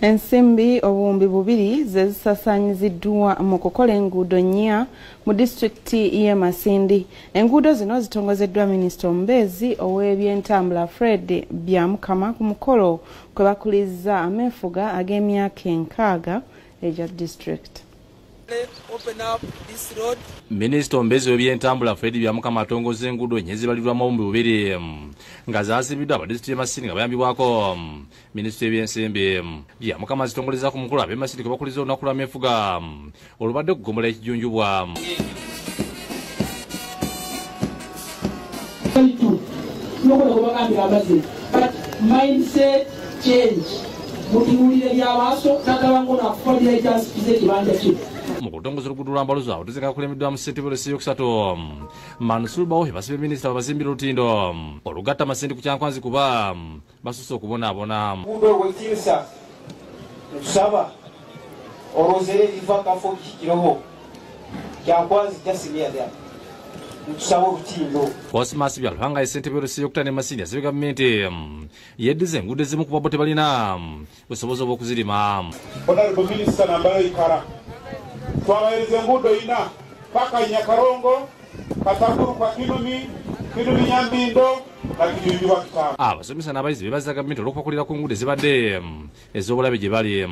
Ensimbi obuwumbi bubiri ze zisasanyiziddwa mu kukola enguudo nnya mu disitulikiti y'e Masindi. Enguudo zino zitongozeddwa Minisita omubeezi ow'ebyentambula Fred Pyamukama ku mukolo kwe bakulizza ameefuga ag'emyaka 6 egya disitulikiti. Minisita omubeezi w'ebyentambula Fred Pyamukama atongozza enguudo nnya ezibalirwamu obuwumbi bubiri nga zaasibiddwa abadisitulikiti y'e Masindi nga bayambibwako Minisita w'ebyensimbi. Pyamukama azitongoleza ku mukolo ab'e Masindi kwe bakuliza olunaku lw'ameefuga olubadde okugombola ekijunjubwa. Mu kutongoza oluguudo lwa Mbaluza awo tuzinga kulemiddwa mu ssentebe y'okusatu Mansul Bawohe basabye minisita babazimbira olutindo olugatta Masindi ku Kyankwanzi kuba basusse okubonaabona. Tusaba olwozere liva kafo kikiroho Kyankwanzi jasimya dya tusaba olutindo. Cosmas Byalupanga ssentebe y'okutane Masindi asabye gavumenti yeddiza enguudo ezimu ku babo tebalina busobozi obw'okuzirima. Honorable Minister nambayo ikara twabahereza enguudo ina paka Nyakarongo Katakuru kwa Kinumi Nyambindo na Kijunjubwa Kitamba. Abasomesa n'abayizi beebaza gavumenti olw'okubakulira ku nguudo ezibadde ez'obulabe gye bali.